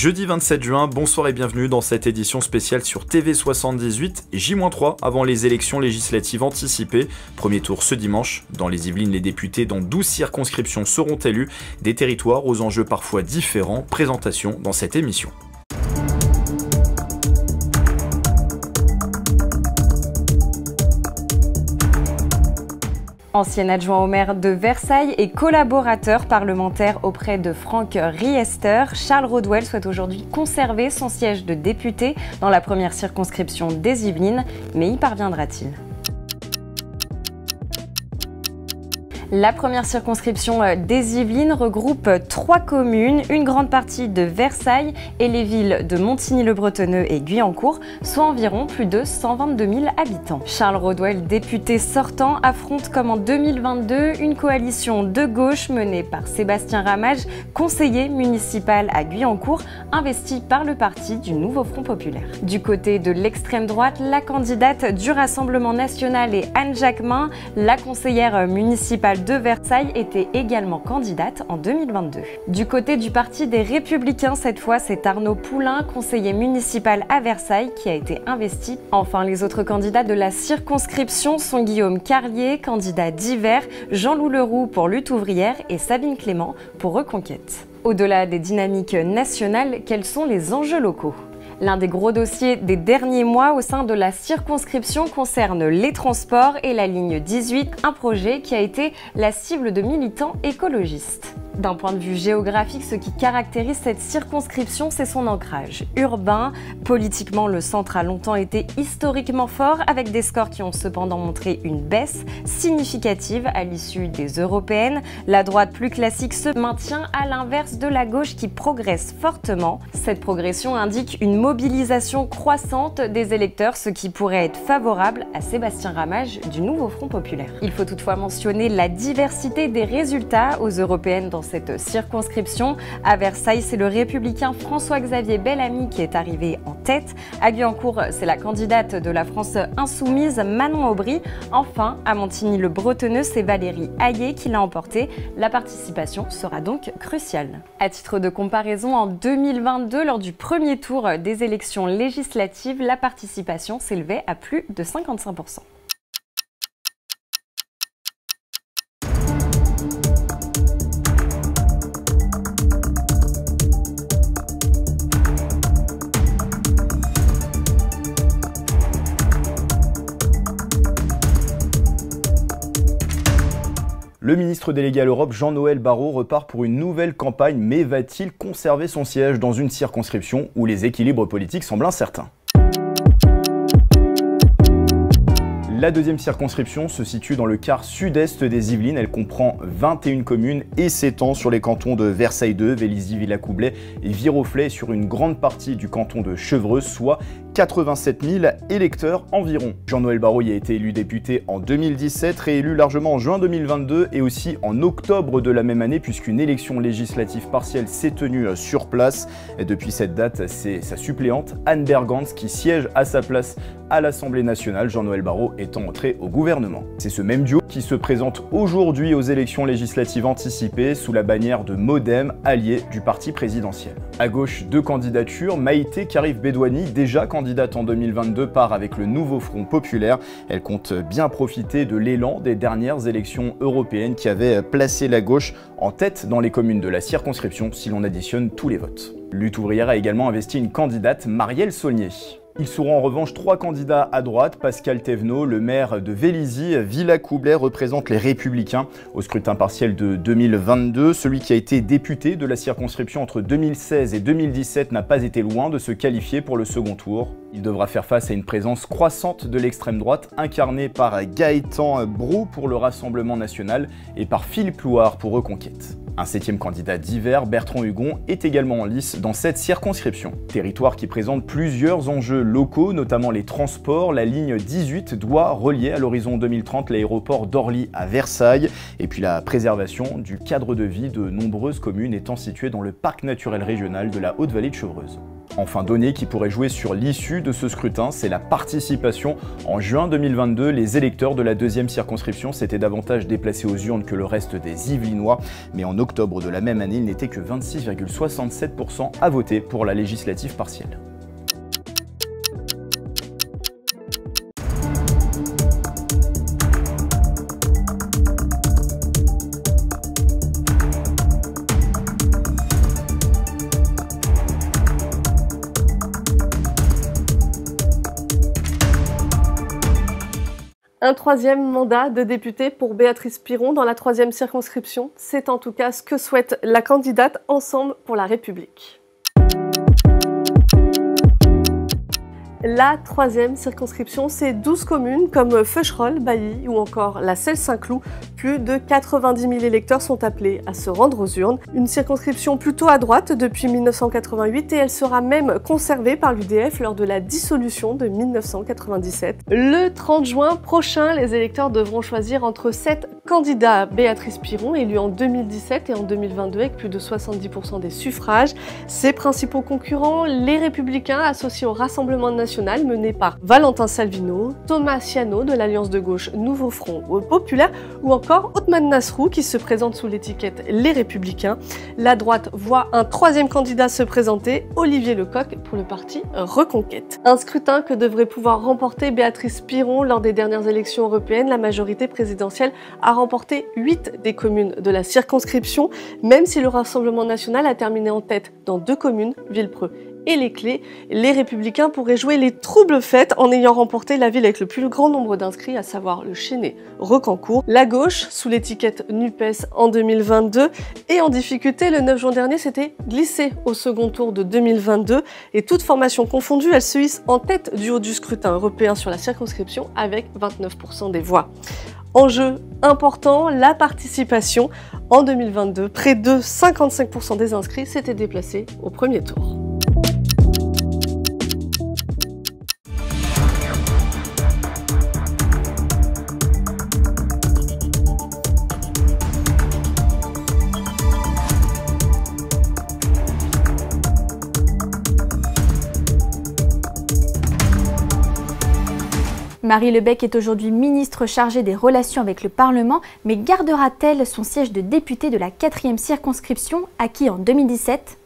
Jeudi 27 juin, bonsoir et bienvenue dans cette édition spéciale sur TV78 et J-3 avant les élections législatives anticipées. Premier tour ce dimanche. Dans les Yvelines, les députés dans 12 circonscriptions seront élus, des territoires aux enjeux parfois différents. Présentation dans cette émission. Ancien adjoint au maire de Versailles et collaborateur parlementaire auprès de Franck Riester, Charles Rodwell souhaite aujourd'hui conserver son siège de député dans la première circonscription des Yvelines, mais y parviendra-t-il ? La première circonscription des Yvelines regroupe 3 communes, une grande partie de Versailles et les villes de Montigny-le-Bretonneux et Guyancourt, soit environ plus de 122 000 habitants. Charles Rodwell, député sortant, affronte comme en 2022 une coalition de gauche menée par Sébastien Ramage, conseiller municipal à Guyancourt, investi par le parti du Nouveau Front Populaire. Du côté de l'extrême droite, la candidate du Rassemblement National est Anne Jacquemin, la conseillère municipale de Versailles était également candidate en 2022. Du côté du Parti des Républicains, cette fois, c'est Arnaud Poulain, conseiller municipal à Versailles, qui a été investi. Enfin, les autres candidats de la circonscription sont Guillaume Carlier, candidat d'Hiver, Jean-Loup Leroux pour Lutte ouvrière et Sabine Clément pour Reconquête. Au-delà des dynamiques nationales, quels sont les enjeux locaux ? L'un des gros dossiers des derniers mois au sein de la circonscription concerne les transports et la ligne 18, un projet qui a été la cible de militants écologistes. D'un point de vue géographique, ce qui caractérise cette circonscription, c'est son ancrage urbain. Politiquement, le centre a longtemps été historiquement fort, avec des scores qui ont cependant montré une baisse significative à l'issue des européennes. La droite plus classique se maintient à l'inverse de la gauche qui progresse fortement. Cette progression indique une mobilisation croissante des électeurs, ce qui pourrait être favorable à Sébastien Ramage du Nouveau Front Populaire. Il faut toutefois mentionner la diversité des résultats aux européennes dans cette circonscription. À Versailles, c'est le républicain François-Xavier Bellamy qui est arrivé en tête. À Guyancourt, c'est la candidate de la France insoumise Manon Aubry. Enfin, à Montigny-le-Bretonneux, c'est Valérie Hayet qui l'a emporté. La participation sera donc cruciale. À titre de comparaison, en 2022, lors du premier tour des élections législatives, la participation s'élevait à plus de 55%. Le ministre délégué à l'Europe, Jean-Noël Barrot, repart pour une nouvelle campagne, mais va-t-il conserver son siège dans une circonscription où les équilibres politiques semblent incertains ? La deuxième circonscription se situe dans le quart sud-est des Yvelines. Elle comprend 21 communes et s'étend sur les cantons de Versailles 2, Vélizy, Villacoublay et Viroflay, sur une grande partie du canton de Chevreuse, soit 87 000 électeurs environ. Jean-Noël Barrot y a été élu député en 2017, réélu largement en juin 2022 et aussi en octobre de la même année, puisqu'une élection législative partielle s'est tenue sur place. Et depuis cette date, c'est sa suppléante Anne Bergans qui siège à sa place à l'Assemblée nationale, Jean-Noël Barrot étant entré au gouvernement. C'est ce même duo qui se présente aujourd'hui aux élections législatives anticipées sous la bannière de Modem, allié du parti présidentiel. À gauche, 2 candidatures, Maïté Karif-Bedouani, déjà candidate en 2022, part avec le Nouveau Front Populaire. Elle compte bien profiter de l'élan des dernières élections européennes qui avaient placé la gauche en tête dans les communes de la circonscription si l'on additionne tous les votes. Lutte ouvrière a également investi une candidate, Marielle Saulnier. Ils seront en revanche 3 candidats à droite. Pascal Thévenot, le maire de Vélizy, Villacoublay, représente les Républicains au scrutin partiel de 2022. Celui qui a été député de la circonscription entre 2016 et 2017 n'a pas été loin de se qualifier pour le second tour. Il devra faire face à une présence croissante de l'extrême droite, incarnée par Gaëtan Brou pour le Rassemblement National et par Philippe Louard pour Reconquête. Un 7e candidat d'Hiver, Bertrand Hugon, est également en lice dans cette circonscription. Territoire qui présente plusieurs enjeux locaux, notamment les transports. La ligne 18 doit relier à l'horizon 2030 l'aéroport d'Orly à Versailles, et puis la préservation du cadre de vie de nombreuses communes étant situées dans le parc naturel régional de la Haute-Vallée de Chevreuse. Enfin, donnée qui pourrait jouer sur l'issue de ce scrutin, c'est la participation. En juin 2022, les électeurs de la deuxième circonscription s'étaient davantage déplacés aux urnes que le reste des Yvelinois, mais en octobre de la même année, il n'était que 26,67% à voter pour la législative partielle. Un troisième mandat de député pour Béatrice Piron dans la troisième circonscription, c'est en tout cas ce que souhaite la candidate Ensemble pour la République. La troisième circonscription, c'est 12 communes comme Feucherolles, Bailly ou encore la Selle-Saint-Cloud. Plus de 90 000 électeurs sont appelés à se rendre aux urnes. Une circonscription plutôt à droite depuis 1988 et elle sera même conservée par l'UDF lors de la dissolution de 1997. Le 30 juin prochain, les électeurs devront choisir entre 7 candidats. Béatrice Piron, élue en 2017 et en 2022 avec plus de 70% des suffrages. Ses principaux concurrents, les Républicains associés au Rassemblement national mené par Valentin Salvino, Thomas Ciano de l'Alliance de gauche Nouveau Front Populaire ou encore Othmane Nasrou qui se présente sous l'étiquette Les Républicains. La droite voit un troisième candidat se présenter, Olivier Lecoq pour le parti Reconquête. Un scrutin que devrait pouvoir remporter Béatrice Piron lors des dernières élections européennes. La majorité présidentielle a remporté 8 des communes de la circonscription, même si le Rassemblement national a terminé en tête dans 2 communes, Villepreux et Les Clés. Les Républicains pourraient jouer les troubles fêtes en ayant remporté la ville avec le plus grand nombre d'inscrits, à savoir le Chénet Recancourt. La gauche, sous l'étiquette NUPES en 2022, et en difficulté le 9 juin dernier, s'était glissée au second tour de 2022. Et toute formation confondue, elle se hisse en tête du haut du scrutin européen sur la circonscription avec 29% des voix. Enjeu important, la participation. En 2022, près de 55% des inscrits s'étaient déplacés au premier tour. Marie Lebec est aujourd'hui ministre chargée des relations avec le Parlement, mais gardera-t-elle son siège de députée de la 4e circonscription, acquis en 2017 ?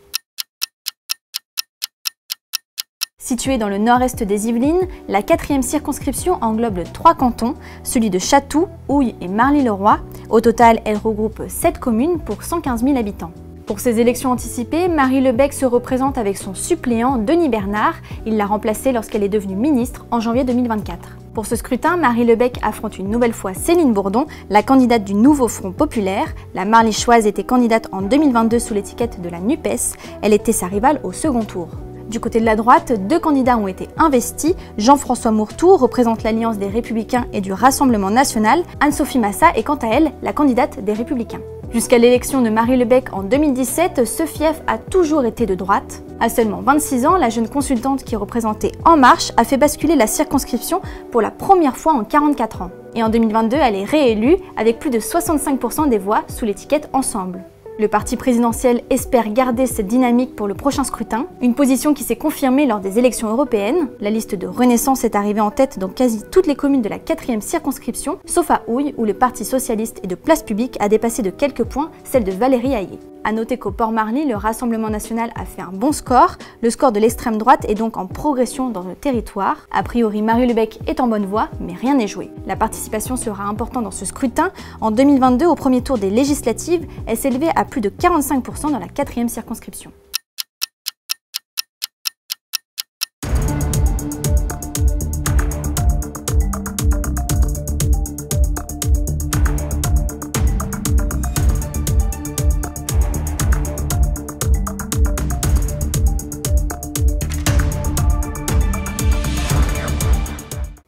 Située dans le nord-est des Yvelines, la 4e circonscription englobe 3 cantons, celui de Chatou, Houille et Marly-le-Roi. Au total, elle regroupe 7 communes pour 115 000 habitants. Pour ces élections anticipées, Marie Lebec se représente avec son suppléant Denis Bernard. Il l'a remplacée lorsqu'elle est devenue ministre en janvier 2024. Pour ce scrutin, Marie Lebec affronte une nouvelle fois Céline Bourdon, la candidate du Nouveau Front Populaire. La Marlychoise était candidate en 2022 sous l'étiquette de la NUPES. Elle était sa rivale au second tour. Du côté de la droite, 2 candidats ont été investis. Jean-François Mourtoux représente l'Alliance des Républicains et du Rassemblement national. Anne-Sophie Massa est quant à elle la candidate des Républicains. Jusqu'à l'élection de Marie Lebec en 2017, ce fief a toujours été de droite. À seulement 26 ans, la jeune consultante qui représentait En Marche a fait basculer la circonscription pour la première fois en 44 ans. Et en 2022, elle est réélue avec plus de 65% des voix sous l'étiquette Ensemble. Le parti présidentiel espère garder cette dynamique pour le prochain scrutin, une position qui s'est confirmée lors des élections européennes. La liste de Renaissance est arrivée en tête dans quasi toutes les communes de la 4e circonscription, sauf à Houille où le Parti socialiste et de Place Publique a dépassé de quelques points celle de Valérie Hayé. A noter qu'au Port-Marly, le Rassemblement national a fait un bon score. Le score de l'extrême droite est donc en progression dans le territoire. A priori, Marie Lebec est en bonne voie, mais rien n'est joué. La participation sera importante dans ce scrutin. En 2022, au premier tour des législatives, elle s'élevait à plus de 45% dans la 4e circonscription.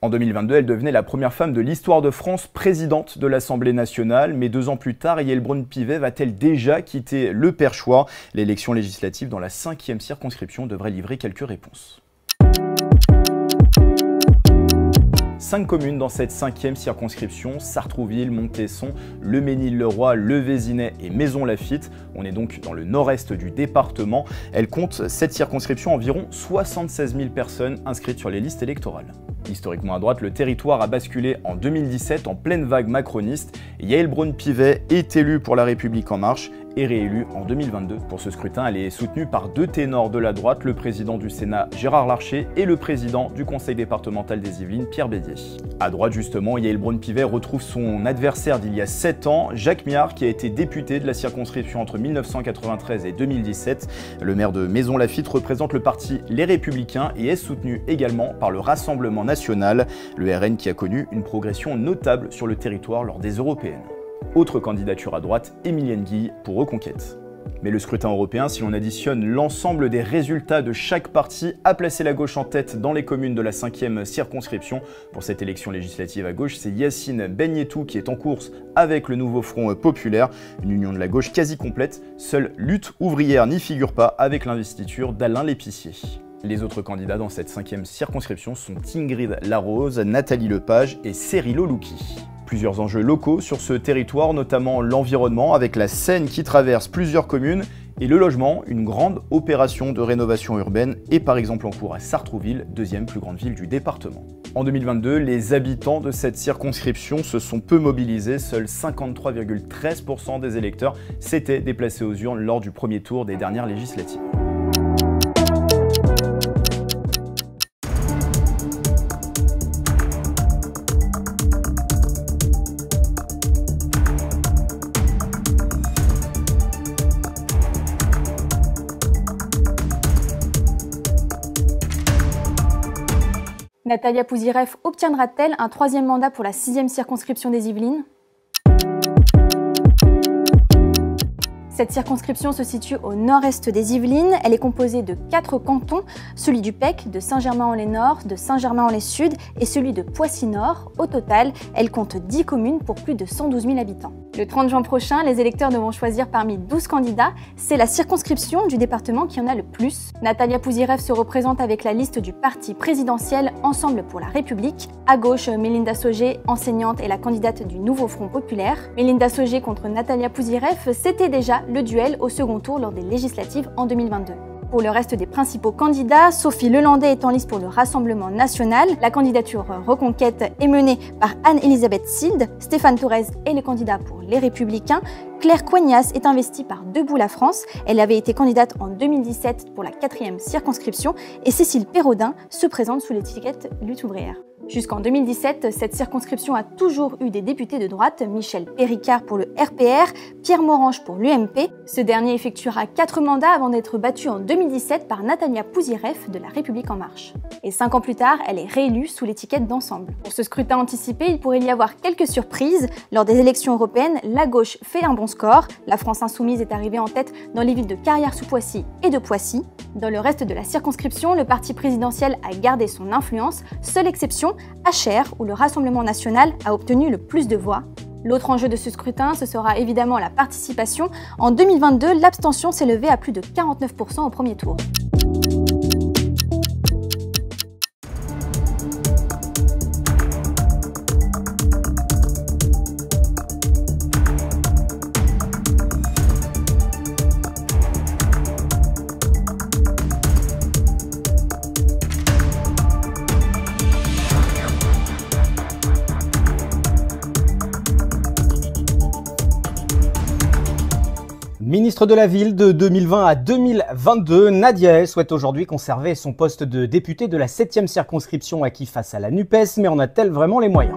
En 2022, elle devenait la première femme de l'histoire de France présidente de l'Assemblée nationale. Mais 2 ans plus tard, Yael Braun-Pivet va-t-elle déjà quitter le Perchoir? L'élection législative dans la 5e circonscription devrait livrer quelques réponses. 5 communes dans cette 5e circonscription, Sartrouville, Montesson, Le Mesnil-le-Roi, Le Vésinet et Maisons-Laffitte. On est donc dans le nord-est du département. Elle compte, cette circonscription, environ 76 000 personnes inscrites sur les listes électorales. Historiquement à droite, le territoire a basculé en 2017 en pleine vague macroniste. Yaël Braun-Pivet est élue pour La République En Marche et réélue en 2022. Pour ce scrutin, elle est soutenue par 2 ténors de la droite, le président du Sénat Gérard Larcher et le président du conseil départemental des Yvelines Pierre Bédier. À droite justement, Yaël Braun-Pivet retrouve son adversaire d'il y a 7 ans, Jacques Miard, qui a été député de la circonscription entre 1993 et 2017. Le maire de Maisons-Laffitte représente le parti Les Républicains et est soutenu également par le Rassemblement national, le RN qui a connu une progression notable sur le territoire lors des européennes. Autre candidature à droite, Émilienne Guille pour Reconquête. Mais le scrutin européen, si l'on additionne l'ensemble des résultats de chaque parti, a placé la gauche en tête dans les communes de la 5e circonscription. Pour cette élection législative à gauche, c'est Yacine Benyetou qui est en course avec le nouveau Front populaire, une union de la gauche quasi complète. Seule Lutte ouvrière n'y figure pas avec l'investiture d'Alain Lépicier. Les autres candidats dans cette 5e circonscription sont Ingrid Larose, Nathalie Lepage et Cyrilo Louki. Plusieurs enjeux locaux sur ce territoire, notamment l'environnement avec la Seine qui traverse plusieurs communes et le logement, une grande opération de rénovation urbaine est par exemple en cours à Sartrouville, 2e plus grande ville du département. En 2022, les habitants de cette circonscription se sont peu mobilisés, seuls 53,13% des électeurs s'étaient déplacés aux urnes lors du premier tour des dernières législatives. Natalia Pouzyreff obtiendra-t-elle un 3e mandat pour la 6e circonscription des Yvelines? Cette circonscription se situe au nord-est des Yvelines. Elle est composée de 4 cantons, celui du Pec, de Saint-Germain-en-Laye-Nord, de Saint-Germain-en-Laye-Sud et celui de Poissy-Nord. Au total, elle compte 10 communes pour plus de 112 000 habitants. Le 30 juin prochain, les électeurs devront choisir parmi 12 candidats. C'est la circonscription du département qui en a le plus. Natalia Pouzyreff se représente avec la liste du parti présidentiel Ensemble pour la République. À gauche, Mélinda Sauger, enseignante et la candidate du nouveau Front populaire. Mélinda Sauger contre Natalia Pouzyreff, c'était déjà le duel au second tour lors des législatives en 2022. Pour le reste des principaux candidats, Sophie Lelandais est en lice pour le Rassemblement national. La candidature Reconquête est menée par Anne-Elisabeth Sild. Stéphane Torres est le candidat pour Les Républicains. Claire Coignas est investie par Debout la France. Elle avait été candidate en 2017 pour la 4e circonscription. Et Cécile Perraudin se présente sous l'étiquette Lutte ouvrière. Jusqu'en 2017, cette circonscription a toujours eu des députés de droite, Michel Péricard pour le RPR, Pierre Morange pour l'UMP. Ce dernier effectuera 4 mandats avant d'être battu en 2017 par Natalia Pouzyreff de La République En Marche. Et 5 ans plus tard, elle est réélue sous l'étiquette d'Ensemble. Pour ce scrutin anticipé, il pourrait y avoir quelques surprises. Lors des élections européennes, la gauche fait un bon score. La France Insoumise est arrivée en tête dans les villes de Carrière-sous-Poissy et de Poissy. Dans le reste de la circonscription, le parti présidentiel a gardé son influence, seule exception à Cher, où le Rassemblement national a obtenu le plus de voix. L'autre enjeu de ce scrutin, ce sera évidemment la participation. En 2022, l'abstention s'est levée à plus de 49% au premier tour. Ministre de la Ville de 2020 à 2022, Nadia Hay souhaite aujourd'hui conserver son poste de députée de la 7e circonscription acquis face à la NUPES, mais en a-t-elle vraiment les moyens ?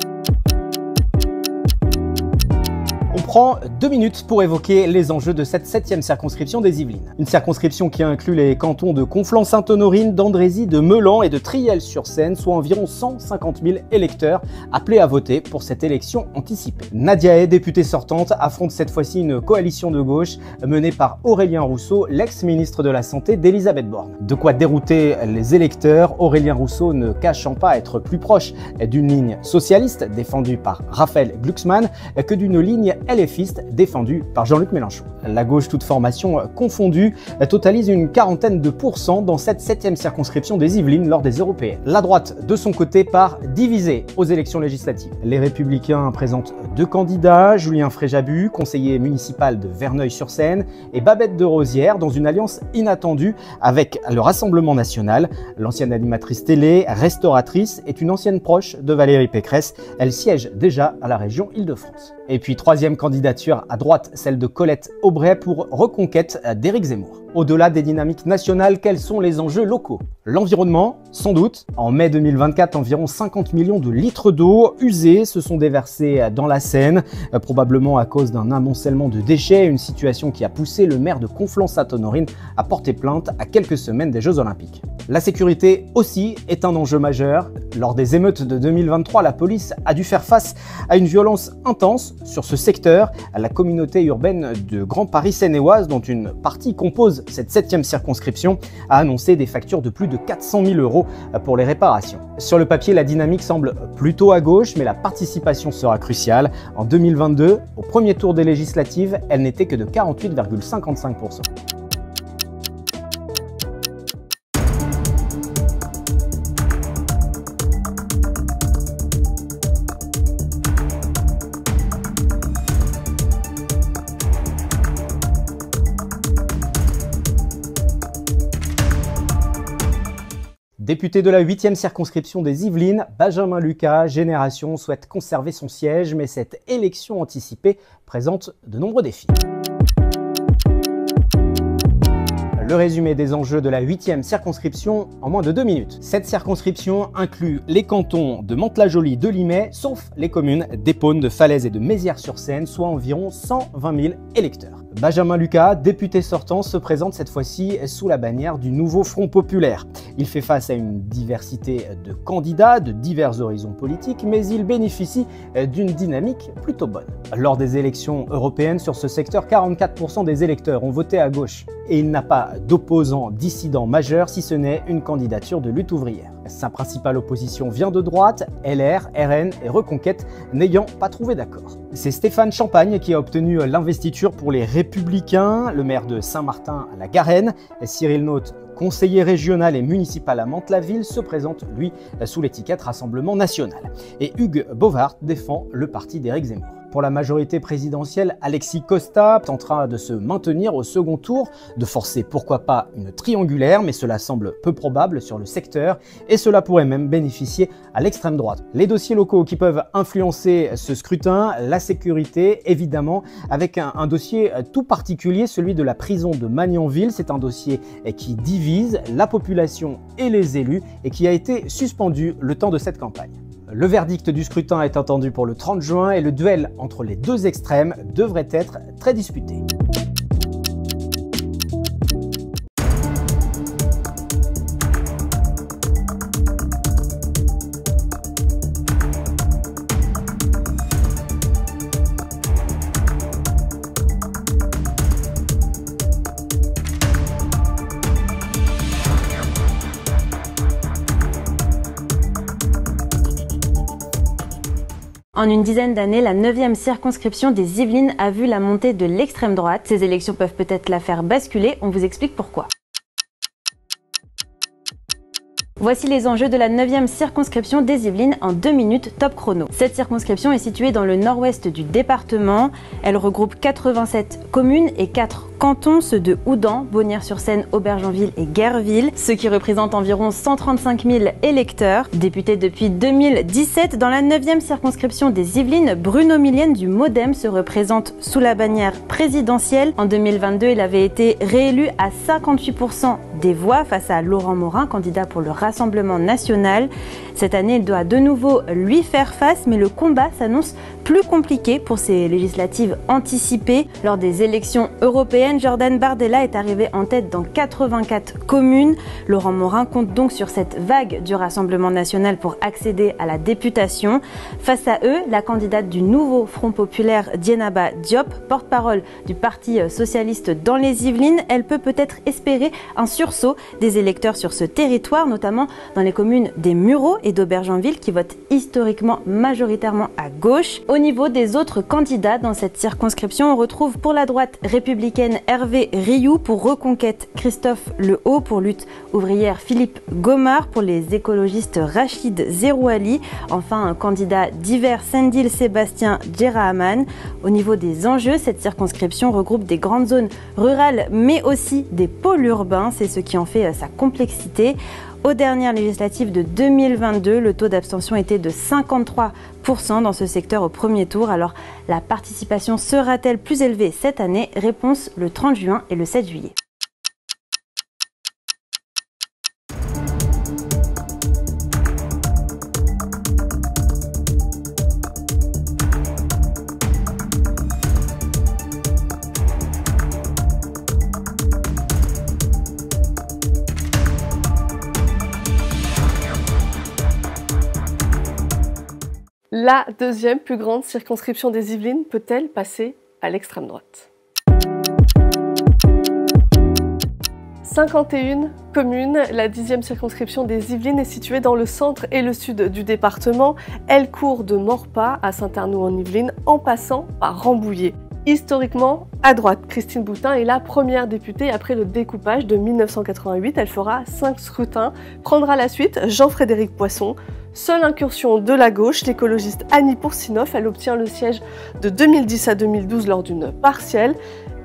On prend 2 minutes pour évoquer les enjeux de cette 7e circonscription des Yvelines. Une circonscription qui inclut les cantons de Conflans-Sainte-Honorine, d'Andrézy, de Meulan et de Triel-sur-Seine, soit environ 150 000 électeurs appelés à voter pour cette élection anticipée. Nadia Hay, députée sortante, affronte cette fois-ci une coalition de gauche menée par Aurélien Rousseau, l'ex-ministre de la Santé d'Elisabeth Borne. De quoi dérouter les électeurs, Aurélien Rousseau ne cachant pas être plus proche d'une ligne socialiste défendue par Raphaël Glucksmann que d'une ligne LFI LFiste défendu par Jean-Luc Mélenchon. La gauche, toute formation confondue, totalise une quarantaine de pourcents dans cette 7e circonscription des Yvelines lors des européennes. La droite, de son côté, part divisée aux élections législatives. Les Républicains présentent 2 candidats, Julien Fréjabut, conseiller municipal de Verneuil-sur-Seine, et Babette de Rosière, dans une alliance inattendue avec le Rassemblement national. L'ancienne animatrice télé, restauratrice, est une ancienne proche de Valérie Pécresse. Elle siège déjà à la région Île-de-France. Et puis 3e candidature à droite, celle de Colette Aubray pour reconquête d'Éric Zemmour. Au-delà des dynamiques nationales, quels sont les enjeux locaux? L'environnement, sans doute. En mai 2024, environ 50 millions de litres d'eau usée se sont déversés dans la Seine, probablement à cause d'un amoncellement de déchets, une situation qui a poussé le maire de Conflans-Sainte-Honorine à porter plainte à quelques semaines des Jeux Olympiques. La sécurité aussi est un enjeu majeur. Lors des émeutes de 2023, la police a dû faire face à une violence intense sur ce secteur. La communauté urbaine de Grand Paris Seine-et-Oise, dont une partie compose cette 7e circonscription, a annoncé des factures de plus de 400 000 € pour les réparations. Sur le papier, la dynamique semble plutôt à gauche, mais la participation sera cruciale. En 2022, au premier tour des législatives, elle n'était que de 48,55%. Député de la 8e circonscription des Yvelines, Benjamin Lucas, Génération, souhaite conserver son siège, mais cette élection anticipée présente de nombreux défis. Le résumé des enjeux de la 8e circonscription en moins de 2 minutes. Cette circonscription inclut les cantons de Mantes-la-Jolie, de Limay, sauf les communes d'Épône, de Falaise et de Mézières-sur-Seine, soit environ 120 000 électeurs. Benjamin Lucas, député sortant, se présente cette fois-ci sous la bannière du nouveau Front populaire. Il fait face à une diversité de candidats de divers horizons politiques, mais il bénéficie d'une dynamique plutôt bonne. Lors des élections européennes sur ce secteur, 44% des électeurs ont voté à gauche. Et il n'a pas d'opposant dissident majeur, si ce n'est une candidature de lutte ouvrière. Sa principale opposition vient de droite, LR, RN et Reconquête n'ayant pas trouvé d'accord. C'est Stéphane Champagne qui a obtenu l'investiture pour les Républicains, le maire de Saint-Martin-la-Garenne. Cyril Naute, conseiller régional et municipal à Mantes-la-Ville, se présente, lui, sous l'étiquette Rassemblement national. Et Hugues Bovard défend le parti d'Éric Zemmour. Pour la majorité présidentielle, Alexis Costa tentera de se maintenir au second tour, de forcer pourquoi pas une triangulaire, mais cela semble peu probable sur le secteur et cela pourrait même bénéficier à l'extrême droite. Les dossiers locaux qui peuvent influencer ce scrutin, la sécurité évidemment, avec un dossier tout particulier, celui de la prison de Magnanville. C'est un dossier qui divise la population et les élus et qui a été suspendu le temps de cette campagne. Le verdict du scrutin est attendu pour le 30 juin et le duel entre les deux extrêmes devrait être très disputé. En une dizaine d'années, la 9e circonscription des Yvelines a vu la montée de l'extrême droite. Ces élections peuvent peut-être la faire basculer, on vous explique pourquoi. Voici les enjeux de la 9e circonscription des Yvelines en 2 minutes top chrono. Cette circonscription est située dans le nord-ouest du département. Elle regroupe 87 communes et 4 cantons, ceux de Houdan, Bonnières-sur-Seine, Aubergenville et Guerville, ce qui représente environ 135 000 électeurs. Député depuis 2017, dans la 9e circonscription des Yvelines, Bruno Millienne du MoDem se représente sous la bannière présidentielle. En 2022, il avait été réélu à 58% des voix face à Laurent Morin, candidat pour le Rassemblement national. Cette année, il doit de nouveau lui faire face, mais le combat s'annonce plus compliqué pour ces législatives anticipées. Lors des élections européennes, semaine, Jordan Bardella est arrivé en tête dans 84 communes. Laurent Morin compte donc sur cette vague du Rassemblement national pour accéder à la députation. Face à eux, la candidate du nouveau Front populaire, Dieynaba Diop, porte-parole du Parti socialiste dans les Yvelines, elle peut-être espérer un sursaut des électeurs sur ce territoire, notamment dans les communes des Mureaux et d'Aubergenville qui votent historiquement majoritairement à gauche. Au niveau des autres candidats dans cette circonscription, on retrouve pour la droite républicaine Hervé Rioux, pour Reconquête Christophe Lehaut, pour Lutte ouvrière Philippe Gomard, pour les écologistes Rachid Zerouali, enfin un candidat divers Sendil Sébastien Djerahaman. Au niveau des enjeux, cette circonscription regroupe des grandes zones rurales mais aussi des pôles urbains, c'est ce qui en fait sa complexité. Aux dernières législatives de 2022, le taux d'abstention était de 53% dans ce secteur au premier tour. Alors la participation sera-t-elle plus élevée cette année? Réponse le 30 juin et le 7 juillet. La deuxième plus grande circonscription des Yvelines peut-elle passer à l'extrême droite? 51 communes, la 10e circonscription des Yvelines est située dans le centre et le sud du département. Elle court de Maurepas à Saint-Arnoult-en-Yvelines en passant par Rambouillet. Historiquement, à droite, Christine Boutin est la première députée après le découpage de 1988. Elle fera 5 scrutins. Prendra la suite Jean-Frédéric Poisson. Seule incursion de la gauche, l'écologiste Annie Pourcinoff. Elle obtient le siège de 2010 à 2012 lors d'une partielle.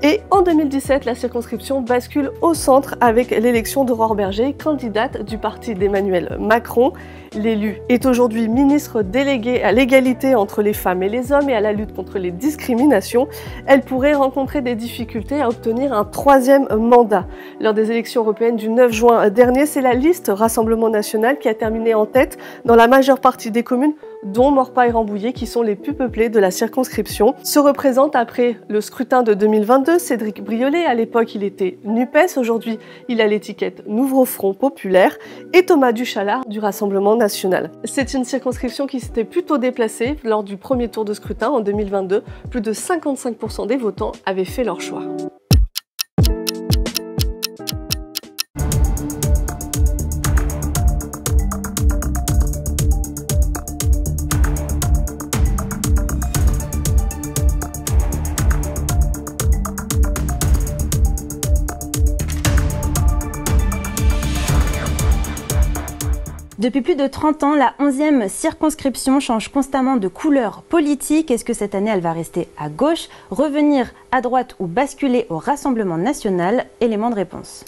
Et en 2017, la circonscription bascule au centre avec l'élection d'Aurore Berger, candidate du parti d'Emmanuel Macron. L'élu est aujourd'hui ministre délégué à l'égalité entre les femmes et les hommes et à la lutte contre les discriminations. Elle pourrait rencontrer des difficultés à obtenir un 3e mandat. Lors des élections européennes du 9 juin dernier, c'est la liste Rassemblement national qui a terminé en tête dans la majeure partie des communes, dont Maurepas et Rambouillet, qui sont les plus peuplées de la circonscription. Se représente après le scrutin de 2022 Cédric Briolet. À l'époque, il était NUPES. Aujourd'hui, il a l'étiquette Nouveau Front populaire. Et Thomas Duchalard du Rassemblement national. C'est une circonscription qui s'était plutôt déplacée lors du premier tour de scrutin en 2022. Plus de 55% des votants avaient fait leur choix. Depuis plus de 30 ans, la 11e circonscription change constamment de couleur politique. Est-ce que cette année, elle va rester à gauche, revenir à droite ou basculer au Rassemblement national? Élément de réponse.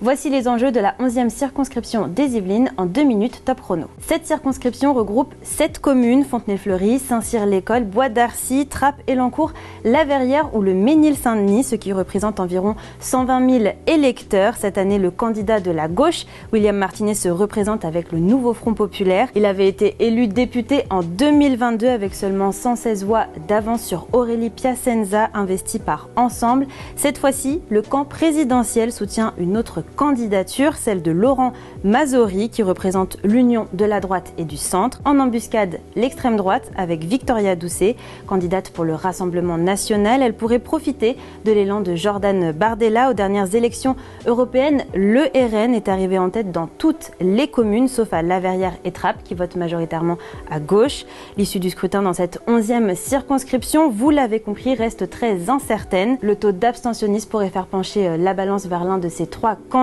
Voici les enjeux de la 11e circonscription des Yvelines en 2 minutes top chrono. Cette circonscription regroupe 7 communes, Fontenay-Fleury, Saint-Cyr-l'École, Bois d'Arcy, Trappes, Elancourt, La Verrière ou le Mesnil-Saint-Denis, ce qui représente environ 120 000 électeurs. Cette année, le candidat de la gauche, William Martinet, se représente avec le Nouveau Front populaire. Il avait été élu député en 2022 avec seulement 116 voix d'avance sur Aurélie Piacenza, investie par Ensemble. Cette fois-ci, le camp présidentiel soutient une autre candidature, celle de Laurent Mazori, qui représente l'union de la droite et du centre. En embuscade, l'extrême droite avec Victoria Doucet, candidate pour le Rassemblement national. Elle pourrait profiter de l'élan de Jordan Bardella. Aux dernières élections européennes, le RN est arrivé en tête dans toutes les communes, sauf à La Verrière et Trappes, qui votent majoritairement à gauche. L'issue du scrutin dans cette 11e circonscription, vous l'avez compris, reste très incertaine. Le taux d'abstentionnisme pourrait faire pencher la balance vers l'un de ces 3 candidats.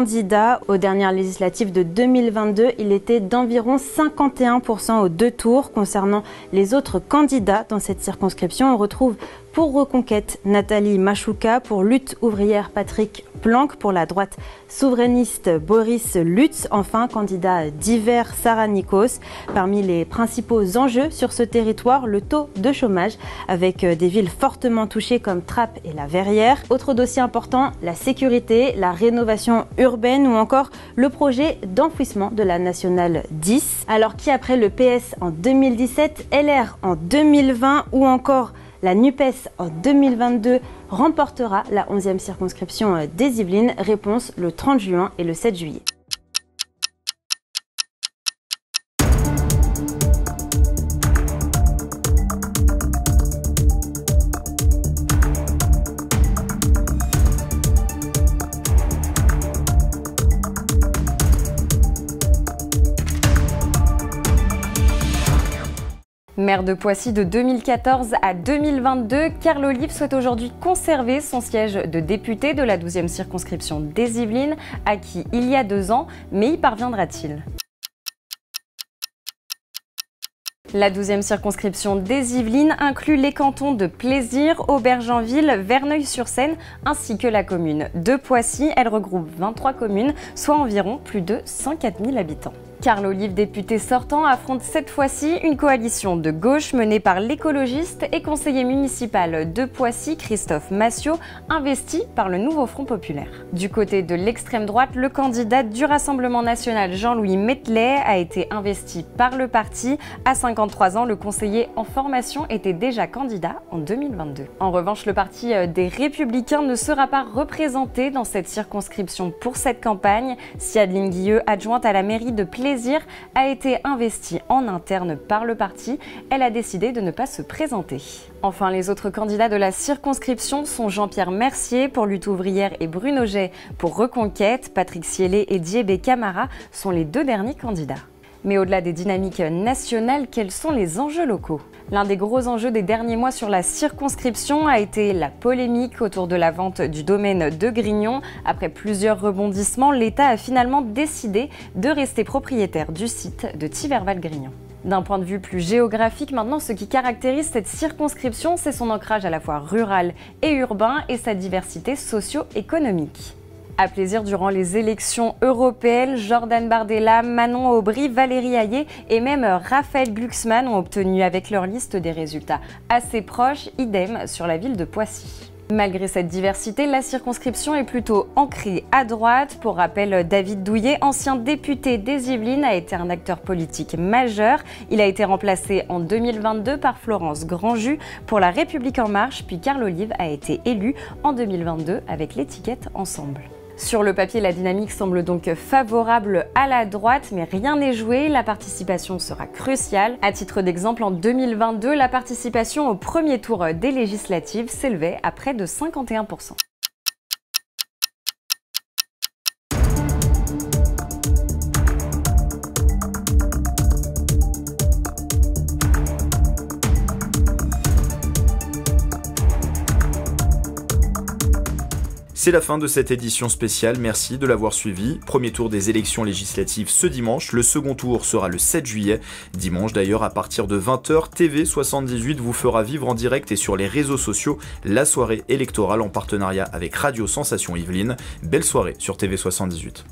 Aux dernières législatives de 2022, il était d'environ 51% aux 2 tours. Concernant les autres candidats dans cette circonscription, on retrouve pour Reconquête Nathalie Machouka, pour Lutte ouvrière Patrick Planck, pour la droite souverainiste Boris Lutz, enfin candidat divers Sarah Nikos. Parmi les principaux enjeux sur ce territoire, le taux de chômage avec des villes fortement touchées comme Trappes et La Verrière. Autre dossier important, la sécurité, la rénovation urbaine ou encore le projet d'enfouissement de la nationale 10. Alors qui après le PS en 2017, LR en 2020 ou encore La NUPES en 2022 remportera la 11e circonscription des Yvelines. Réponse le 30 juin et le 7 juillet. Maire de Poissy de 2014 à 2022, Carl Olive souhaite aujourd'hui conserver son siège de député de la 12e circonscription des Yvelines, acquis il y a 2 ans, mais y parviendra-t-il ? La 12e circonscription des Yvelines inclut les cantons de Plaisir, Aubergenville, Verneuil-sur-Seine ainsi que la commune de Poissy. Elle regroupe 23 communes, soit environ plus de 104 000 habitants. Carl Olive, député sortant, affronte cette fois-ci une coalition de gauche menée par l'écologiste et conseiller municipal de Poissy, Christophe Massiot, investi par le Nouveau Front Populaire. Du côté de l'extrême droite, le candidat du Rassemblement national Jean-Louis Mettelet a été investi par le parti. À 53 ans, le conseiller en formation était déjà candidat en 2022. En revanche, le parti des Républicains ne sera pas représenté dans cette circonscription pour cette campagne. Siadeline Guilleux, adjointe à la mairie de Plaisir, a été investie en interne par le parti. Elle a décidé de ne pas se présenter. Enfin, les autres candidats de la circonscription sont Jean-Pierre Mercier pour Lutte ouvrière et Bruno Jay pour Reconquête. Patrick Sielé et Diébé Camara sont les 2 derniers candidats. Mais au-delà des dynamiques nationales, quels sont les enjeux locaux ? L'un des gros enjeux des derniers mois sur la circonscription a été la polémique autour de la vente du domaine de Grignon. Après plusieurs rebondissements, l'État a finalement décidé de rester propriétaire du site de Thiverval-Grignon. D'un point de vue plus géographique, maintenant, ce qui caractérise cette circonscription, c'est son ancrage à la fois rural et urbain et sa diversité socio-économique. À Plaisir, durant les élections européennes, Jordan Bardella, Manon Aubry, Valérie Hayet et même Raphaël Glucksmann ont obtenu avec leur liste des résultats assez proches, idem sur la ville de Poissy. Malgré cette diversité, la circonscription est plutôt ancrée à droite. Pour rappel, David Douillet, ancien député des Yvelines, a été un acteur politique majeur. Il a été remplacé en 2022 par Florence Grandjus pour La République En Marche, puis Carl Olive a été élu en 2022 avec l'étiquette Ensemble. Sur le papier, la dynamique semble donc favorable à la droite, mais rien n'est joué, la participation sera cruciale. À titre d'exemple, en 2022, la participation au premier tour des législatives s'élevait à près de 51%. C'est la fin de cette édition spéciale, merci de l'avoir suivi. Premier tour des élections législatives ce dimanche, le second tour sera le 7 juillet. Dimanche d'ailleurs à partir de 20h, TV78 vous fera vivre en direct et sur les réseaux sociaux la soirée électorale en partenariat avec Radio Sensation Yvelines. Belle soirée sur TV78.